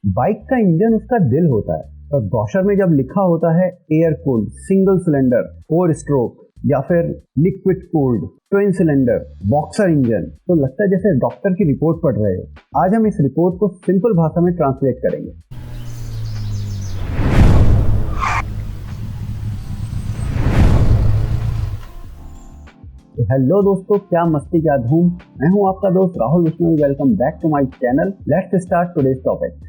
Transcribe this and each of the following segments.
Bike का engine उसका दिल होता है, और ब्रोशर में जब लिखा होता है air cooled single cylinder 4 stroke या फिर liquid cooled twin cylinder boxer engine, तो लगता है जैसे डॉक्टर की रिपोर्ट पढ़ रहे हो। आज हम इस रिपोर्ट को सिंपल भाषा में ट्रांसलेट करेंगे। तो हेलो दोस्तों, क्या मस्ती क्या धूम। मैं हूं आपका दोस्त Rahul Vishnu. Welcome back to my channel. Let's start today's topic.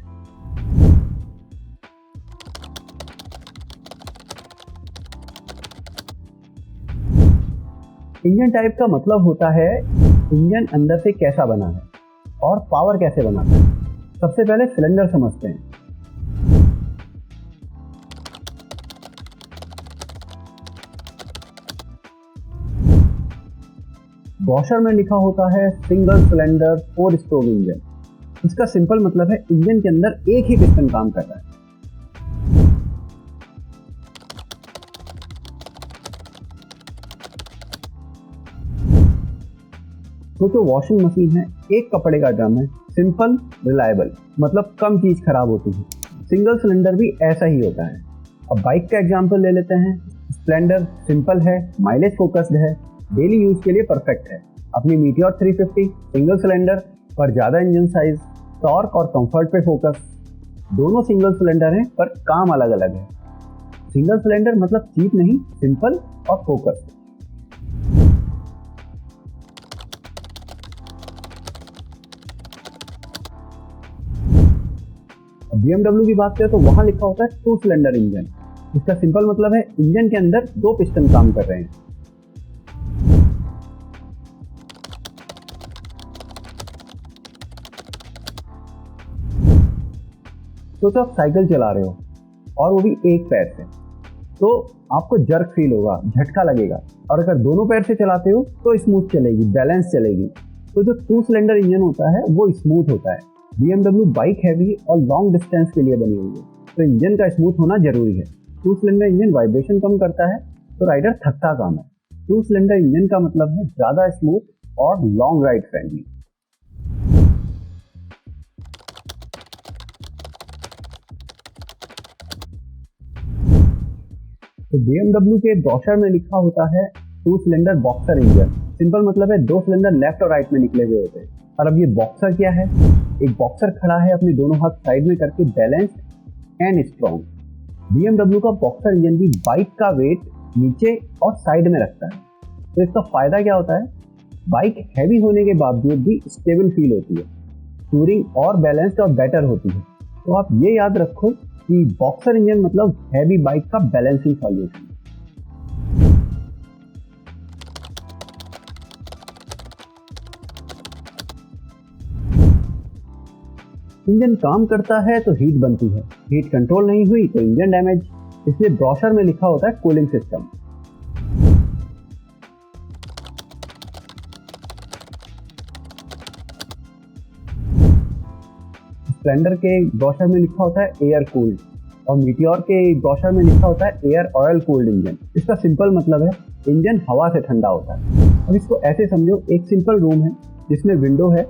Engine type का मतलब होता है इंजन अंदर से कैसा बना है और पावर कैसे बनाता है। सबसे पहले सिलेंडर समझते हैं। ब्रोशर में लिखा होता है सिंगल सिलेंडर 4 स्ट्रोक इंजन। इसका सिंपल मतलब है इंजन के अंदर एक ही पिस्टन काम कर रहा है। तो वॉशिंग मशीन है, एक कपड़े का ड्रम है, सिंपल रिलायबल, मतलब कम चीज खराब होती है। सिंगल सिलेंडर भी ऐसा ही होता है। अब बाइक का एग्जांपल ले लेते हैं। स्प्लेंडर सिंपल है, माइलेज फोकस्ड है, डेली यूज के लिए परफेक्ट है। अपनी मीटियोर 350 सिंगल सिलेंडर पर ज्यादा इंजन साइज, टॉर्क और कंफर्ट पे फोकस। दोनों सिंगल सिलेंडर हैं पर काम अलग अलग है। सिंगल सिलेंडर मतलब चीप नहीं, सिंपल और फोकस्ड। BMW की बात करें तो वहां लिखा होता है 2 सिलेंडर इंजन। इसका सिंपल मतलब है इंजन के अंदर 2 पिस्टन काम कर रहे हैं। तो आप साइकिल चला रहे हो और वो भी एक पैर से, तो आपको जर्क फील होगा, झटका लगेगा। और अगर दोनों पैर से चलाते हो तो स्मूथ चलेगी, बैलेंस चलेगी। तो जो 2 सिलेंडर इंजन होता है वो स्मूथ होता है। BMW बाइक हैवी और लॉन्ग डिस्टेंस के लिए बनी हुई है, तो इंजन का स्मूथ होना जरूरी है। 2 सिलेंडर इंजन वाइब्रेशन कम करता है तो राइडर थकता कम है। 2 सिलेंडर इंजन का मतलब है ज्यादा स्मूथ और लॉन्ग राइड फ्रेंडली। तो BMW के ब्रोशर में लिखा होता है 2 सिलेंडर बॉक्सर इंजन। सिंपल मतलब है 2 सिलेंडर लेफ्ट और राइट में निकले हुए होते हैं। और अब ये बॉक्सर क्या है? एक बॉक्सर खड़ा है अपने दोनों हाथ साइड में करके, बैलेंस्ड एंड स्ट्रॉन्ग। BMW का बॉक्सर इंजन भी बाइक का वेट नीचे और साइड में रखता है। तो इसका फायदा क्या होता है? बाइक हैवी होने के बावजूद भी स्टेबल फील होती है, टूरिंग और बैलेंस्ड और बेटर होती है। तो आप ये याद रखो कि बॉक्सर इंजन मतलब हैवी बाइक का बैलेंसिंग सॉल्यूशन। इंजन काम करता है तो हीट बनती है, हीट कंट्रोल नहीं हुई तो इंजन डैमेज। इसलिए ब्रोशर में लिखा होता है कूलिंग सिस्टम। स्प्लेंडर के ब्रोशर में लिखा होता है एयर कूल्ड, और मीटियोर के ब्रोशर में लिखा होता है एयर ऑयल कूल्ड इंजन। इसका सिंपल मतलब है इंजन हवा से ठंडा होता है। अब इसको ऐसे समझो, एक सिंपल रूम है जिसमें विंडो है,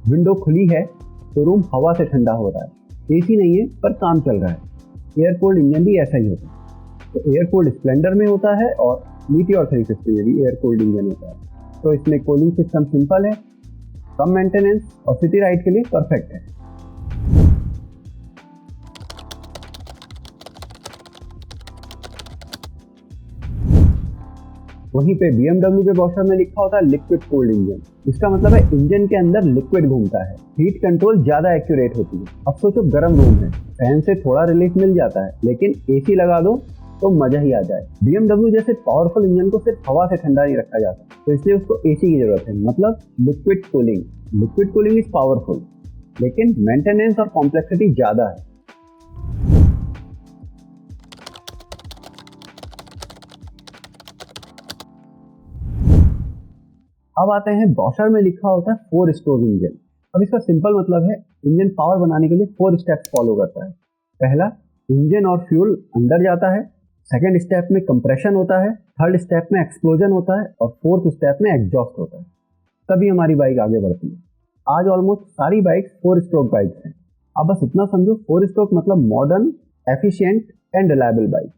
विंडो खुली है तो रूम हवा से ठंडा हो रहा है। एसी नहीं है पर काम चल रहा है। एयर कूल्ड इंजन भी ऐसा ही होता है। तो एयर कूल्ड स्प्लेंडर में होता है और मीटियोर 350 में भी एयर कूल्ड इंजन होता है। तो इसमें कूलिंग सिस्टम सिंपल है, कम मेंटेनेंस और सिटी राइड के लिए परफेक्ट है। वहीं पे BMW के ब्रोशर में लिखा होता है लिक्विड कूल्ड इंजन। इसका मतलब है इंजन के अंदर लिक्विड घूमता है, हीट कंट्रोल ज्यादा एक्यूरेट होती है। अब सोचो गर्म रूम है, फैन से थोड़ा रिलीफ मिल जाता है, लेकिन एसी लगा दो तो मजा ही आ जाए। BMW जैसे पावरफुल इंजन को सिर्फ हवा से ठंडा नहीं रखा जा सकता, तो इसलिए उसको एसी की जरूरत है, मतलब liquid cooling. Liquid cooling is powerful, लेकिन मेंटेनेंस और कॉम्प्लेक्सिटी ज्यादा है। अब आते हैं ब्रोशर में लिखा होता है 4 स्ट्रोक इंजन। अब इसका सिंपल मतलब है इंजन पावर बनाने के लिए 4 स्टेप्स फॉलो करता है। पहला, इंजन और फ्यूल अंदर जाता है। सेकंड स्टेप में कंप्रेशन होता है। थर्ड स्टेप में एक्सप्लोजन होता है और फोर्थ स्टेप में एग्जॉस्ट होता है। तभी हमारी बाइक आगे बढ़ती है। आज ऑलमोस्ट सारी बाइक्स 4 स्ट्रोक बाइक्स हैं। अब बस इतना समझो, 4 स्ट्रोक मतलब modern, efficient and reliable bike.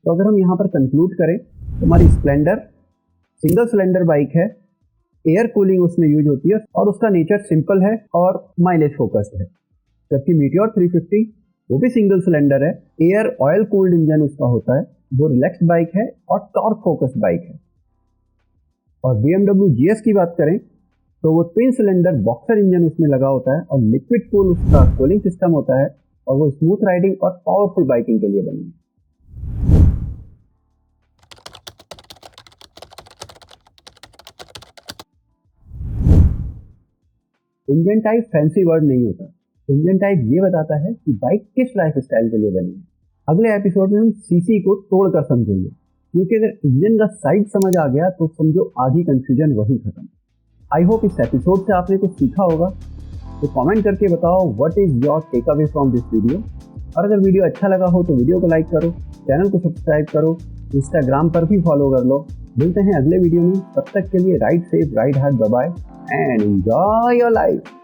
तो अगर हम यहाँ पर कंक्लूड करें तो हमारी स्प्लेंडर सिंगल सिलेंडर बाइक है, एयर कूलिंग उसमें यूज होती है और उसका नेचर सिंपल है और माइलेज फोकस्ड है। जबकि मीटियोर 350 वो भी सिंगल सिलेंडर है, एयर ऑयल कूल्ड इंजन उसका होता है, वो रिलैक्स्ड बाइक है और टॉर्क फोकस्ड बाइक है। और BMW GS की बात करें तो वो ट्विन सिलेंडर बॉक्सर इंजन उसमें लगा होता है और लिक्विड कूल उसका कूलिंग सिस्टम होता है और वो स्मूथ राइडिंग और पावरफुल बाइकिंग के लिए बनी है। इंजन टाइप फैंसी वर्ड नहीं होता, इंजन टाइप ये बताता है कि बाइक किस लाइफ स्टाइल के लिए बनी है। अगले एपिसोड में हम सीसी को तोड़कर समझेंगे, क्योंकि अगर इंजन का साइज समझ आ गया तो समझो आधी कंफ्यूजन वही खत्म। आई होप इस एपिसोड से आपने कुछ सीखा होगा। तो कमेंट करके बताओ what is your takeaway from this video. और अगर वीडियो अच्छा लगा हो तो वीडियो को लाइक करो, चैनल को सब्सक्राइब करो, इंस्टाग्राम पर भी फॉलो कर लो। मिलते हैं अगले वीडियो में, तब तक के लिए ride safe, ride hard, bye bye and enjoy your life.